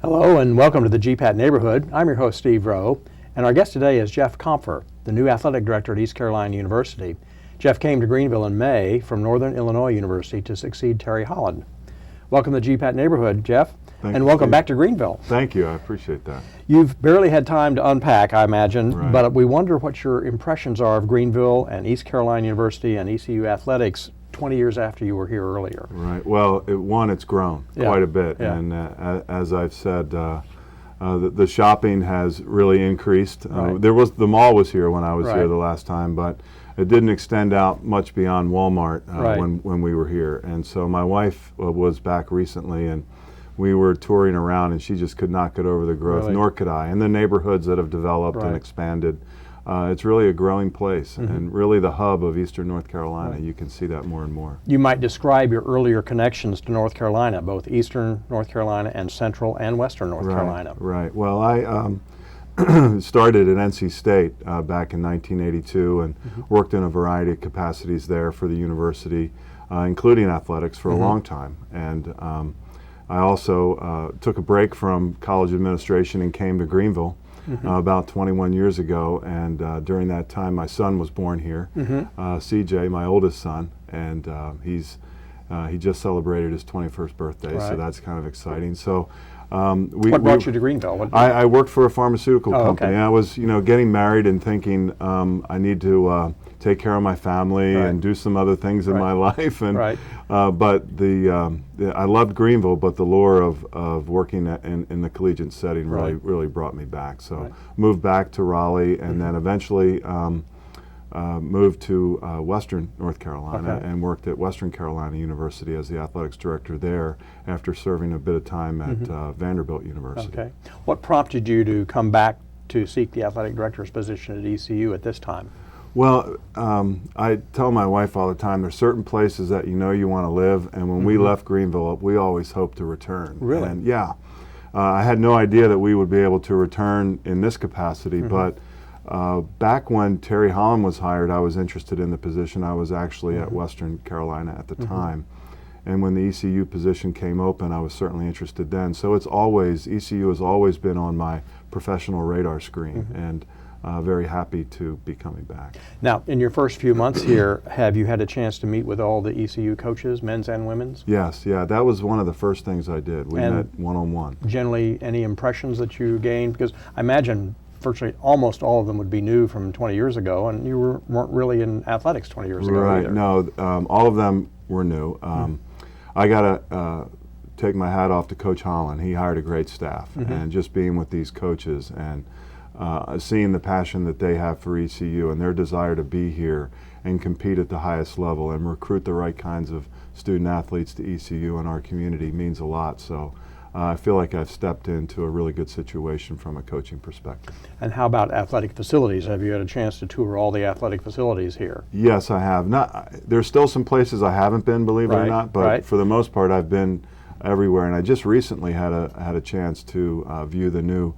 Hello and welcome to the GPAT Neighborhood. I'm your host, Steve Rowe, and our guest today is Jeff Compher, the new athletic director at East Carolina University. Jeff came to Greenville in May from Northern Illinois University to succeed Terry Holland. Welcome to the GPAT Neighborhood, Jeff, and welcome back to Greenville. Thank you, I appreciate that. You've barely had time to unpack, I imagine, Right. but we wonder what your impressions are of Greenville and East Carolina University and ECU athletics 20 years after you were here earlier. Right. Well, it's grown quite a bit, and as I've said, the shopping has really increased. Right. The mall was here when I was Right. here the last time, but it didn't extend out much beyond Walmart Right. when we were here. And so my wife was back recently, and we were touring around, and she just could not get over the growth, Really? nor could I. And the neighborhoods that have developed Right. and expanded. It's really a growing place, and really the hub of Eastern North Carolina. Right. You can see that more and more. You might describe your earlier connections to North Carolina, both Eastern North Carolina and Central and Western North Carolina. Right. Well, I started at NC State back in 1982 and worked in a variety of capacities there for the university, including athletics for a long time. And I also took a break from college administration and came to Greenville about 21 years ago. And during that time, my son was born here, CJ, my oldest son, and he just celebrated his 21st birthday, so Right. that's kind of exciting. So. What brought you to Greenville? I worked for a pharmaceutical company. Okay. I was, getting married and thinking I need to take care of my family Right. and do some other things in my life. And Right. but I loved Greenville, but the lure of working in the collegiate setting really brought me back. So moved back to Raleigh, and then eventually. Moved to Western North Carolina and worked at Western Carolina University as the athletics director there after serving a bit of time at Vanderbilt University. Okay. What prompted you to come back to seek the athletic director's position at ECU at this time? Well, I tell my wife all the time, there's certain places that you want to live, and when we left Greenville, we always hoped to return. Really? And I had no idea that we would be able to return in this capacity, but back when Terry Holland was hired, I was interested in the position. I was actually at Western Carolina at the time. And when the ECU position came open, I was certainly interested then. So ECU has always been on my professional radar screen, and very happy to be coming back. Now, in your first few months here, have you had a chance to meet with all the ECU coaches, men's and women's? Yes, that was one of the first things I did. We met one-on-one. Generally, any impressions that you gained? Because I imagine virtually almost all of them would be new from 20 years ago, and you weren't really in athletics 20 years ago either. Right, no, all of them were new. I got to take my hat off to Coach Holland. He hired a great staff, and just being with these coaches and seeing the passion that they have for ECU and their desire to be here and compete at the highest level and recruit the right kinds of student athletes to ECU and our community means a lot. So I feel like I've stepped into a really good situation from a coaching perspective. And how about athletic facilities? Have you had a chance to tour all the athletic facilities here? Yes, I have. There's still some places I haven't been, believe it or not, but for the most part, I've been everywhere. And I just recently had a chance to view the new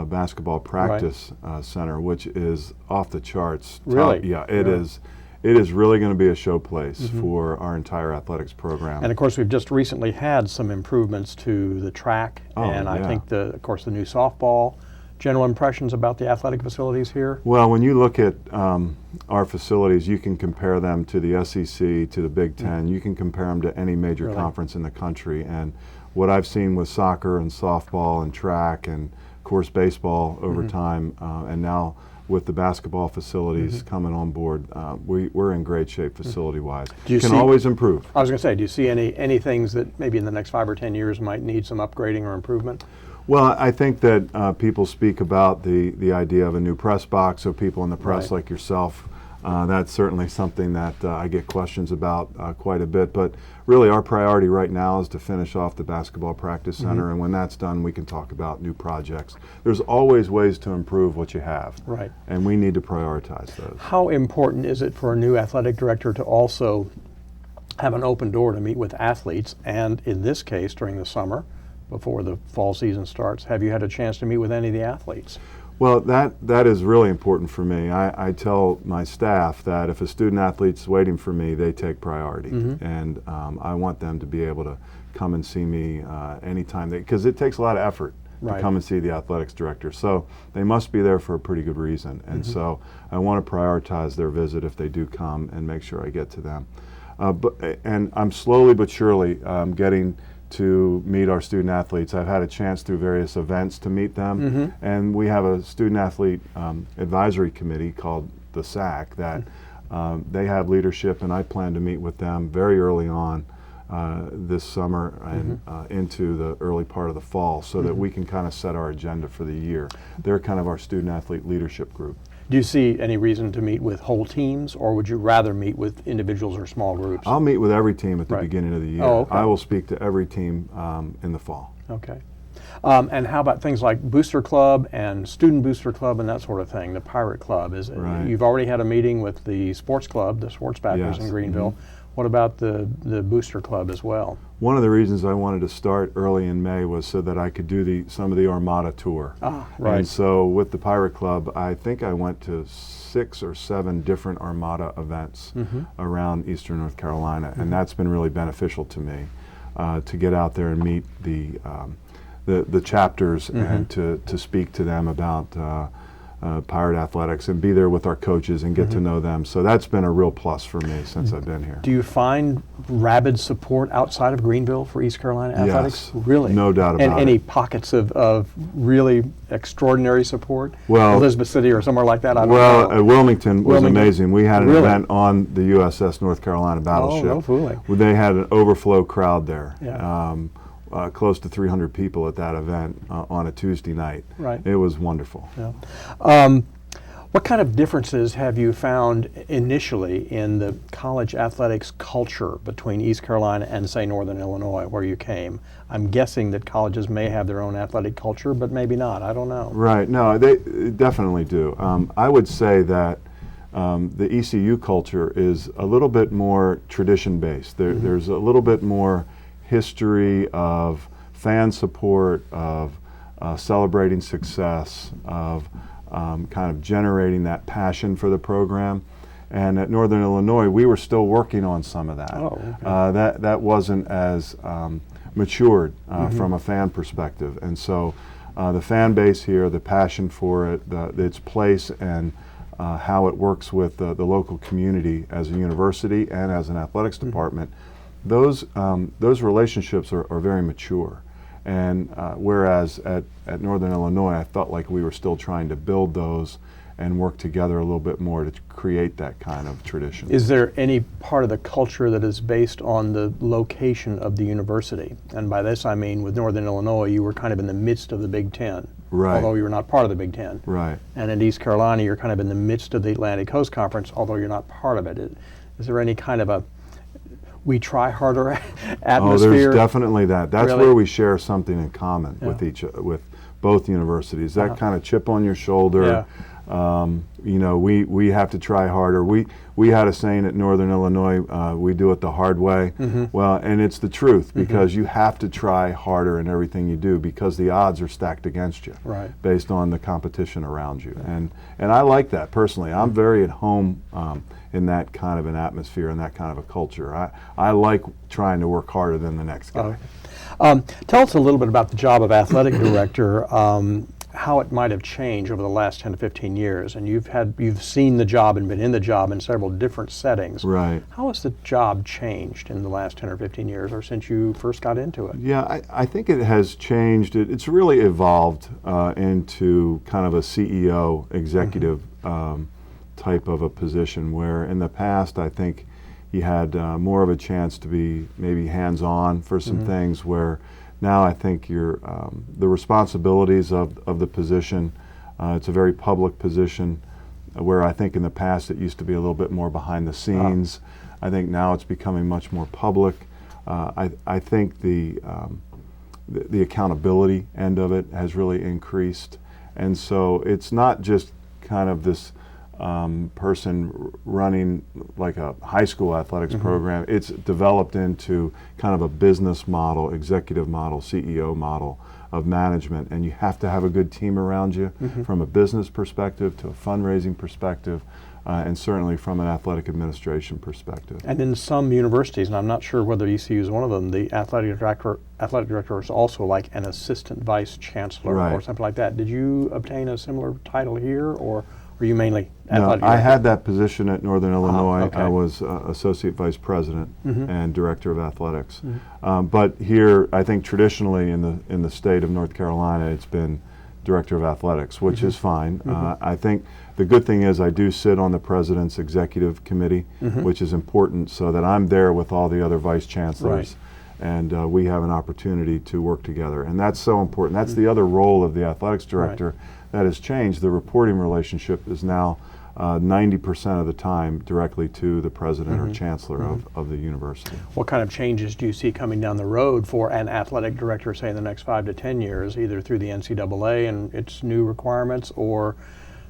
basketball practice center, which is off the charts. Really? Yeah, it is. It is really going to be a showplace for our entire athletics program. And of course, we've just recently had some improvements to the track, and I think of course the new softball. General impressions about the athletic facilities here? Well, when you look at our facilities, you can compare them to the SEC, to the Big Ten. You can compare them to any major conference in the country. And what I've seen with soccer and softball and track and of course baseball over time, and now with the basketball facilities coming on board, we're in great shape facility-wise. You can always improve. I was going to say, do you see any things that maybe in the next 5 or 10 years might need some upgrading or improvement? Well, I think that people speak about the idea of a new press box, so people in the press like yourself, that's certainly something that I get questions about quite a bit. But really our priority right now is to finish off the basketball practice center, and when that's done, we can talk about new projects. There's always ways to improve what you have, and we need to prioritize those. How important is it for a new athletic director to also have an open door to meet with athletes, and in this case, during the summer, before the fall season starts, have you had a chance to meet with any of the athletes? Well, that is really important for me. I tell my staff that if a student athlete's waiting for me, they take priority, and I want them to be able to come and see me anytime, because it takes a lot of effort Right. to come and see the athletics director. So they must be there for a pretty good reason. And so I want to prioritize their visit if they do come and make sure I get to them. And I'm slowly but surely getting to meet our student athletes. I've had a chance through various events to meet them, and we have a student athlete advisory committee called the SAC that they have leadership, and I plan to meet with them very early on this summer and into the early part of the fall so that we can kind of set our agenda for the year. They're kind of our student athlete leadership group. Do you see any reason to meet with whole teams, or would you rather meet with individuals or small groups? I'll meet with every team at the Right. beginning of the year. Oh, okay. I will speak to every team in the fall. Okay. And how about things like Booster Club and Student Booster Club and that sort of thing, the Pirate Club? Right. You've already had a meeting with the sports club, the sports backers Yes. in Greenville. What about the Booster Club as well? One of the reasons I wanted to start early in May was so that I could do some of the Armada tour. Ah, right. And so with the Pirate Club, I think I went to 6 or 7 different Armada events around Eastern North Carolina, and that's been really beneficial to me to get out there and meet the chapters and to speak to them about Pirate athletics and be there with our coaches and get to know them. So that's been a real plus for me since I've been here. Do you find rabid support outside of Greenville for East Carolina athletics? Yes, Really? no doubt about And any it. pockets of really extraordinary support? Well- Elizabeth City or somewhere like that? I don't Well, know. Wilmington was Wilmington. amazing. We had an Really? event on the USS North Carolina battleship. no fooling. They had an overflow crowd there. Yeah. Close to 300 people at that event on a Tuesday night. Right. It was wonderful. Yeah. What kind of differences have you found initially in the college athletics culture between East Carolina and, say, Northern Illinois, where you came? I'm guessing that colleges may have their own athletic culture, but maybe not. I don't know. Right. No, they definitely do. I would say that the ECU culture is a little bit more tradition-based. There's a little bit more history of fan support, of celebrating success, of kind of generating that passion for the program. And at Northern Illinois, we were still working on some of that. Oh, okay. That wasn't as matured from a fan perspective. And so the fan base here, the passion for it, its place, and how it works with the local community as a university and as an athletics department, those relationships are very mature. And whereas at Northern Illinois, I felt like we were still trying to build those and work together a little bit more to create that kind of tradition. Is there any part of the culture that is based on the location of the university? And by this I mean with Northern Illinois, you were kind of in the midst of the Big Ten, Right. although you were not part of the Big Ten. Right. And in East Carolina, you're kind of in the midst of the Atlantic Coast Conference, although you're not part of it. Is there any kind of a we try harder atmosphere? Oh, there's definitely that. That's Really? where we share something in common Yeah. with both universities. That kind of chip on your shoulder. You know, we have to try harder. We had a saying at Northern Illinois, we do it the hard way. Well, and it's the truth, because you have to try harder in everything you do because the odds are stacked against you, Right. based on the competition around you. And I like that personally. I'm very at home in that kind of an atmosphere and that kind of a culture. I like trying to work harder than the next guy. Tell us a little bit about the job of athletic director, how it might have changed over the last 10 to 15 years. And you've seen the job and been in the job in several different settings. Right. How has the job changed in the last 10 or 15 years, or since you first got into it? Yeah, I think it has changed. It's really evolved into kind of a CEO, executive type of a position, where in the past I think you had more of a chance to be maybe hands-on for some things, where now I think the responsibilities of the position, it's a very public position, where I think in the past it used to be a little bit more behind the scenes. I think now it's becoming much more public. I think the accountability end of it has really increased. And so it's not just kind of this person running like a high school athletics program. It's developed into kind of a business model, executive model, CEO model of management, and you have to have a good team around you from a business perspective to a fundraising perspective. and certainly from an athletic administration perspective. And in some universities, and I'm not sure whether ECU is one of them, the athletic director is also like an assistant vice chancellor Right. or something like that. Did you obtain a similar title here, or were you mainly No, athletic I director? had that position at Northern Illinois. okay. I was associate vice president and director of athletics. Mm-hmm. But here, I think traditionally in the state of North Carolina, it's been director of athletics, which Mm-hmm. is fine. I think the good thing is I do sit on the president's executive committee, Mm-hmm. which is important, so that I'm there with all the other vice chancellors. Right. And we have an opportunity to work together. And that's so important. That's the other role of the athletics director that has changed. The reporting relationship is now 90% of the time directly to the president or chancellor of the university. What kind of changes do you see coming down the road for an athletic director, say in the next 5 to 10 years, either through the NCAA and its new requirements, or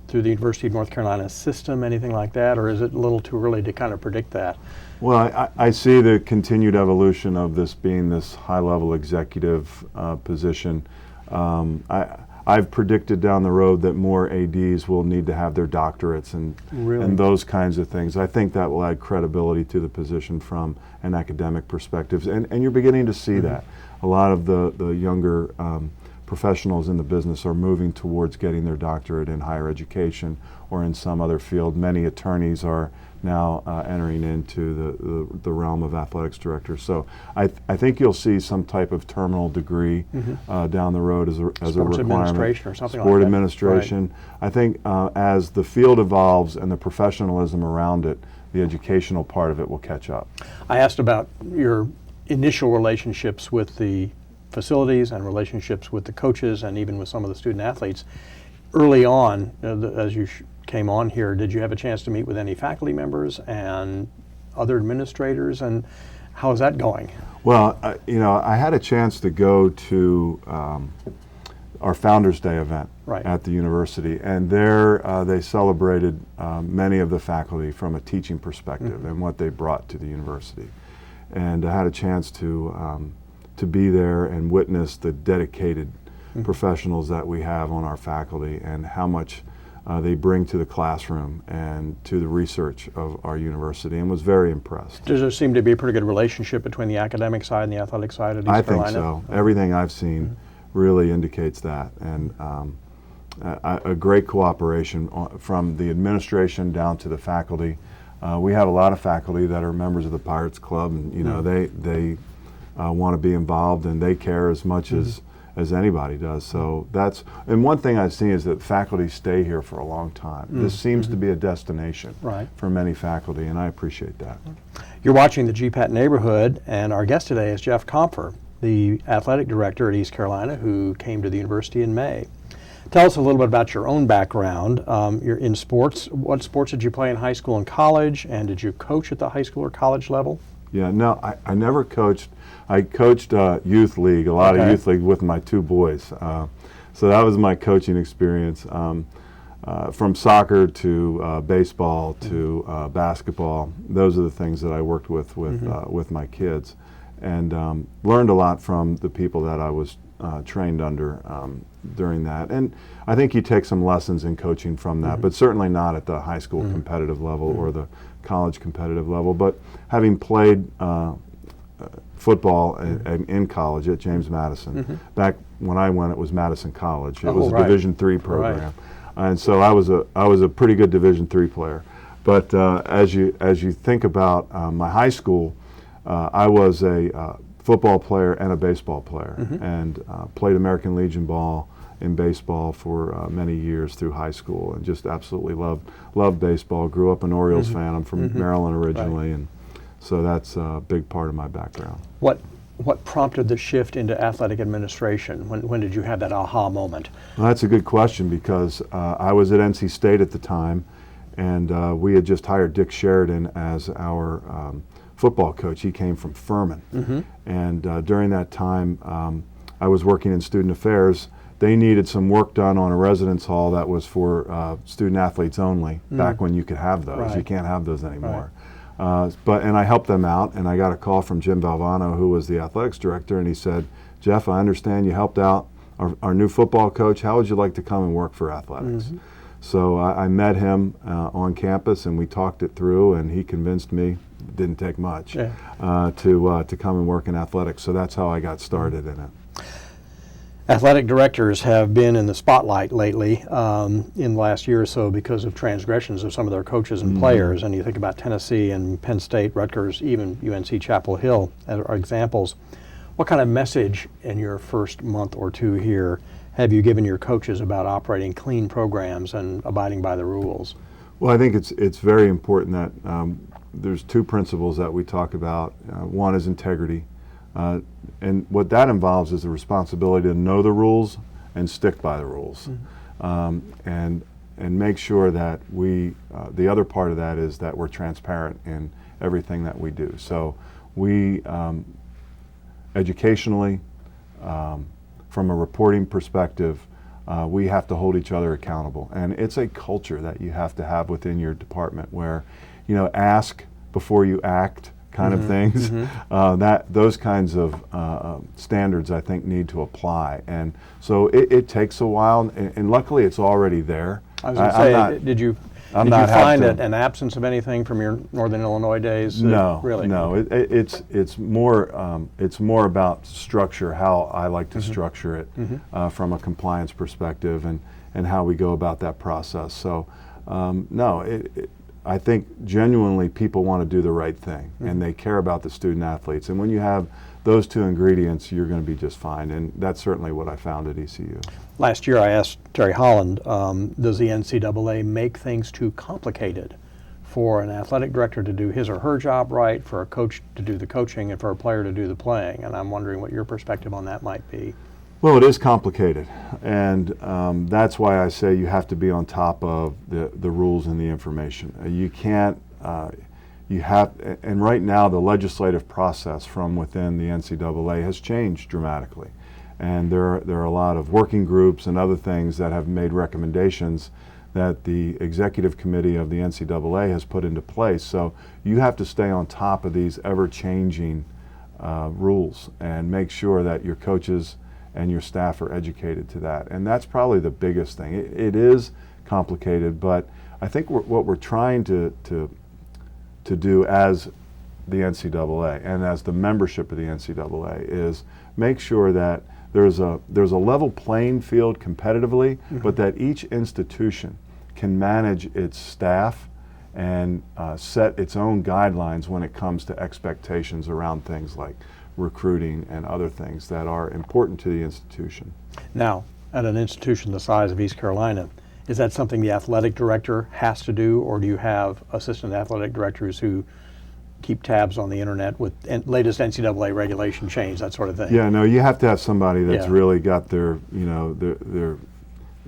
through the University of North Carolina system, anything like that, or is it a little too early to kind of predict that? Well, I see the continued evolution of this being this high-level executive position. I've predicted down the road that more ADs will need to have their doctorates and those kinds of things. I think that will add credibility to the position from an academic perspective, and you're beginning to see that. A lot of the younger professionals in the business are moving towards getting their doctorate in higher education or in some other field. Many attorneys are now entering into the realm of athletics directors. So I think you'll see some type of terminal degree down the road as a requirement. Administration or something like that. Sport administration. Right. I think as the field evolves and the professionalism around it, the educational part of it will catch up. I asked about your initial relationships with the facilities and relationships with the coaches and even with some of the student athletes. Early on, as you came on here, did you have a chance to meet with any faculty members and other administrators, and how is that going? Well, I had a chance to go to our Founders Day event at the university, and there they celebrated many of the faculty from a teaching perspective and what they brought to the university. And I had a chance to be there and witness the dedicated professionals that we have on our faculty and how much they bring to the classroom and to the research of our university, and was very impressed. Does there seem to be a pretty good relationship between the academic side and the athletic side of East Carolina? I think so. Everything I've seen really indicates that, and a great cooperation from the administration down to the faculty. We have a lot of faculty that are members of the Pirates Club, and they want to be involved and they care as much as anybody does. So and one thing I've seen is that faculty stay here for a long time. This seems to be a destination for many faculty, and I appreciate that. You're watching the GPAT Neighborhood, and our guest today is Jeff Compher, the athletic director at East Carolina, who came to the university in May. Tell us a little bit about your own background. You're in sports. What sports did you play in high school and college, and did you coach at the high school or college level? Yeah, no, I never coached. I coached youth league, a lot of youth league with my two boys. So that was my coaching experience. From soccer to baseball to basketball, those are the things that I worked with my kids, and learned a lot from the people that I was trained under during that. And I think you take some lessons in coaching from that, but certainly not at the high school competitive level or the college competitive level. But having played football in college at James Madison, back when I went, it was Madison College. It was a Division III program, and so I was a pretty good Division III player. But as you think about my high school, I was a football player and a baseball player, and played American Legion ball in baseball for many years through high school, and just absolutely loved baseball. Grew up an Orioles fan. I'm from Maryland originally, and so that's a big part of my background. What prompted the shift into athletic administration? When did you have that aha moment? Well, that's a good question, because I was at NC State at the time, and we had just hired Dick Sheridan as our football coach. He came from Furman, and during that time I was working in student affairs. They needed some work done on a residence hall that was for student athletes only, back when you could have those. You can't have those anymore. And I helped them out, and I got a call from Jim Valvano, who was the athletics director, and he said, "Jeff, I understand you helped out our new football coach. How would you like to come and work for athletics?" So I met him on campus, and we talked it through, and he convinced me, it didn't take much, Yeah. To come and work in athletics. So that's how I got started in it. Athletic directors have been in the spotlight lately in the last year or so because of transgressions of some of their coaches and players. And you think about Tennessee and Penn State, Rutgers, even UNC Chapel Hill are examples. What kind of message in your first month or two here have you given your coaches about operating clean programs and abiding by the rules? Well, I think it's very important that there's two principles that we talk about. One is integrity. And what that involves is the responsibility to know the rules and stick by the rules. And make sure that the other part of that is that we're transparent in everything that we do. So we, educationally, from a reporting perspective, we have to hold each other accountable. And it's a culture that you have to have within your department where, ask before you act kind of things. Those kinds of standards, I think, need to apply. And so it takes a while, and luckily it's already there. I was going to say, did you find an absence of anything from your Northern Illinois days? No, really. No. It's more about structure, how I like to structure it from a compliance perspective, and how we go about that process. So, no. I think genuinely people want to do the right thing, and they care about the student athletes. And when you have those two ingredients, you're going to be just fine. And that's certainly what I found at ECU. Last year I asked Terry Holland, does the NCAA make things too complicated for an athletic director to do his or her job right, for a coach to do the coaching, and for a player to do the playing? And I'm wondering what your perspective on that might be. Well, it is complicated, and that's why I say you have to be on top of the rules and the information. You can't, and right now the legislative process from within the NCAA has changed dramatically. And there are a lot of working groups and other things that have made recommendations that the executive committee of the NCAA has put into place. So you have to stay on top of these ever-changing rules and make sure that your coaches and your staff are educated to that. And that's probably the biggest thing. It is complicated, but I think what we're trying to do as the NCAA and as the membership of the NCAA is make sure that there's a level playing field competitively, but that each institution can manage its staff and set its own guidelines when it comes to expectations around things like recruiting and other things that are important to the institution. Now, at an institution the size of East Carolina, is that something the athletic director has to do, or do you have assistant athletic directors who keep tabs on the internet with latest NCAA regulation change, that sort of thing? Yeah, no, you have to have somebody that's really got their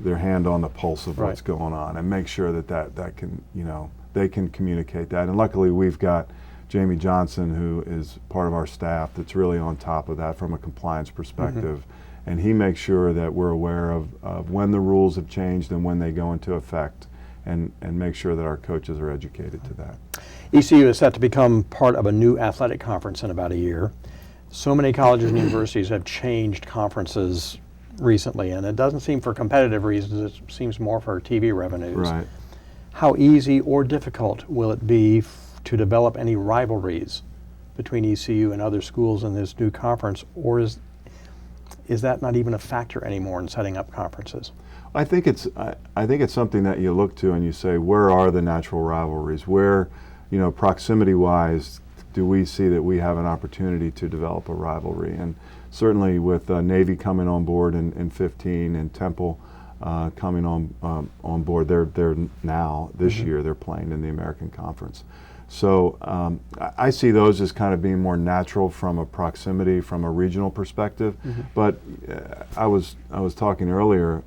hand on the pulse of what's going on, and make sure that can, they can communicate that. And luckily we've got Jamie Johnson, who is part of our staff, that's really on top of that from a compliance perspective. And he makes sure that we're aware of when the rules have changed and when they go into effect, and make sure that our coaches are educated to that. ECU is set to become part of a new athletic conference in about a year. So many colleges and universities have changed conferences recently, and it doesn't seem for competitive reasons, it seems more for TV revenues. Right. How easy or difficult will it be to develop any rivalries between ECU and other schools in this new conference, or is that not even a factor anymore in setting up conferences? I think it's something that you look to and you say, where are the natural rivalries? Where, proximity-wise, do we see that we have an opportunity to develop a rivalry? And certainly with Navy coming on board in 15 and Temple coming on board, they're now this year they're playing in the American Conference. So I see those as kind of being more natural from a proximity, from a regional perspective. But I was talking earlier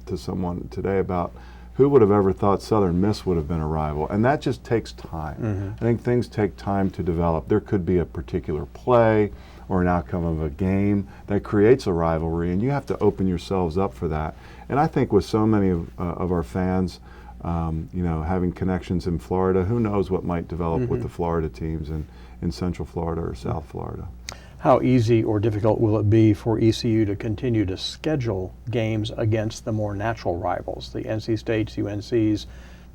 to someone today about who would have ever thought Southern Miss would have been a rival, and that just takes time. I think things take time to develop. There could be a particular play or an outcome of a game that creates a rivalry, and you have to open yourselves up for that. And I think with so many of our fans, having connections in Florida, who knows what might develop with the Florida teams in Central Florida or South Florida. How easy or difficult will it be for ECU to continue to schedule games against the more natural rivals, the NC States, UNCs,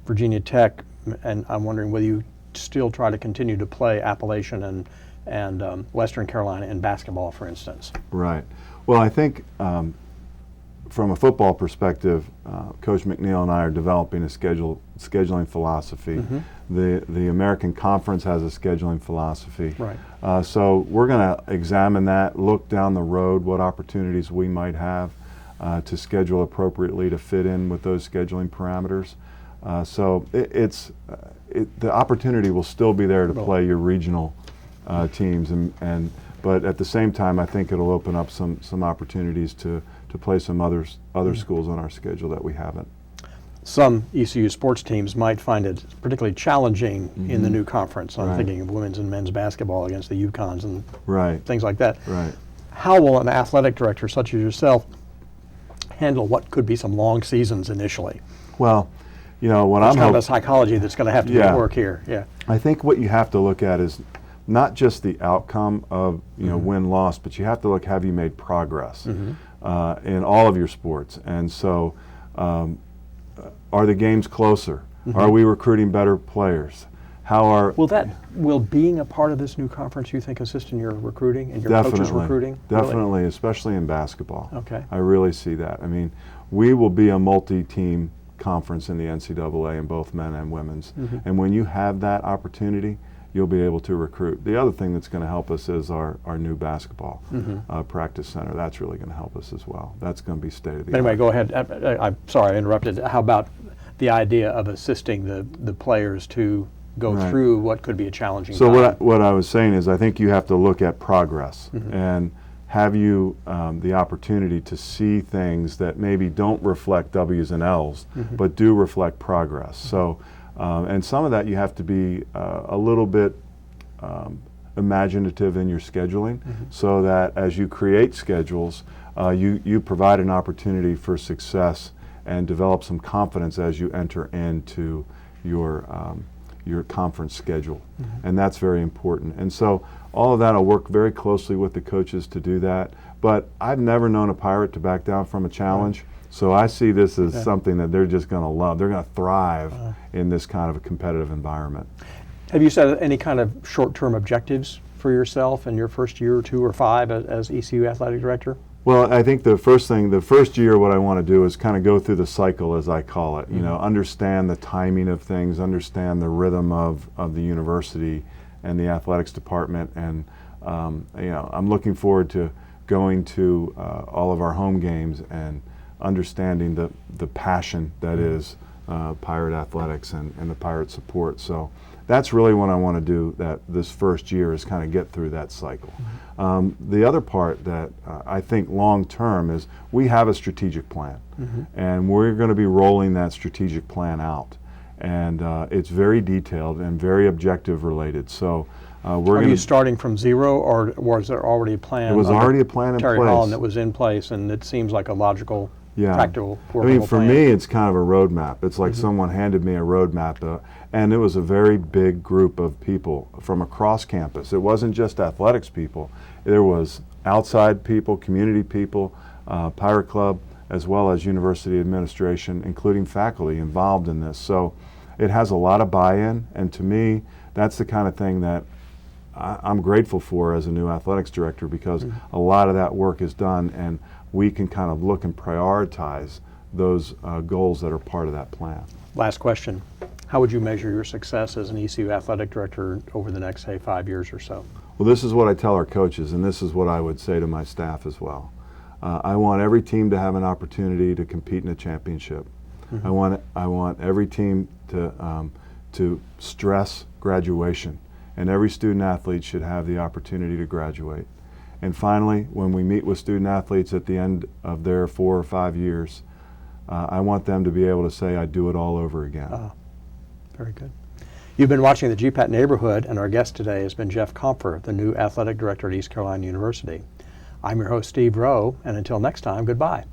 Virginia Tech, and I'm wondering whether you still try to continue to play Appalachian and Western Carolina in basketball, for instance? Right. Well, I think from a football perspective, Coach McNeil and I are developing a scheduling philosophy. The American Conference has a scheduling philosophy. Right. So we're going to examine that, look down the road, what opportunities we might have to schedule appropriately to fit in with those scheduling parameters. So the opportunity will still be there to play your regional teams, but at the same time, I think it'll open up some opportunities to play some other schools on our schedule that we haven't. Some ECU sports teams might find it particularly challenging in the new conference. I'm thinking of women's and men's basketball against the UConns and things like that. Right. How will an athletic director such as yourself handle what could be some long seasons initially? Well, you know, when That's kind of a psychology that's going to have to be at work here. Yeah. I think what you have to look at is not just the outcome of win-loss, but you have to look, have you made progress in all of your sports? And so are the games closer? Are we recruiting better players? Will being a part of this new conference, you think, assist in your recruiting and your coaches' recruiting? Definitely, really? Especially in basketball. Okay. I really see that. I mean, we will be a multi-team conference in the NCAA in both men and women's. And when you have that opportunity, you'll be able to recruit. The other thing that's going to help us is our new basketball practice center. That's really going to help us as well. That's going to be state-of-the-art. Anyway, go ahead. I'm sorry I interrupted. How about the idea of assisting the players to go through what could be a challenging time? So what I was saying is I think you have to look at progress and have you the opportunity to see things that maybe don't reflect W's and L's, but do reflect progress. So, and some of that you have to be a little bit imaginative in your scheduling, so that as you create schedules, you provide an opportunity for success and develop some confidence as you enter into your conference schedule. And that's very important. And so all of that, I'll work very closely with the coaches to do that. But I've never known a Pirate to back down from a challenge. So I see this as something that they're just going to love. They're going to thrive in this kind of a competitive environment. Have you set any kind of short-term objectives for yourself in your first year or 2 or 5 as ECU athletic director? Well, I think the first year, what I want to do is kind of go through the cycle, as I call it. You know, understand the timing of things, understand the rhythm of the university and the athletics department, and you know, I'm looking forward to going to all of our home games and understanding the passion that is Pirate athletics and the Pirate support. So that's really what I want to do this first year, is kind of get through that cycle. The other part that I think long term is we have a strategic plan, and we're going to be rolling that strategic plan out. And it's very detailed and very objective related. So we're Are you starting from zero, or was there already a plan? There was already a plan in Terry place. Holland that was in place, and it seems like a logical, practical, I mean, for plan. me, it's kind of a roadmap. It's like someone handed me a roadmap, and it was a very big group of people from across campus. It wasn't just athletics people. There was outside people, community people, Pirate Club, as well as university administration, including faculty involved in this. So it has a lot of buy-in, and to me, that's the kind of thing that I'm grateful for as a new athletics director, because a lot of that work is done, and we can kind of look and prioritize those goals that are part of that plan. Last question. How would you measure your success as an ECU athletic director over the next, say, 5 years or so? Well, this is what I tell our coaches, and this is what I would say to my staff as well. I want every team to have an opportunity to compete in a championship. I want every team to stress graduation, and every student athlete should have the opportunity to graduate. And finally, when we meet with student athletes at the end of their 4 or 5 years, I want them to be able to say, "I do it all over again." Very good. You've been watching the GPAT Neighborhood, and our guest today has been Jeff Compher, the new athletic director at East Carolina University. I'm your host, Steve Rowe, and until next time, goodbye.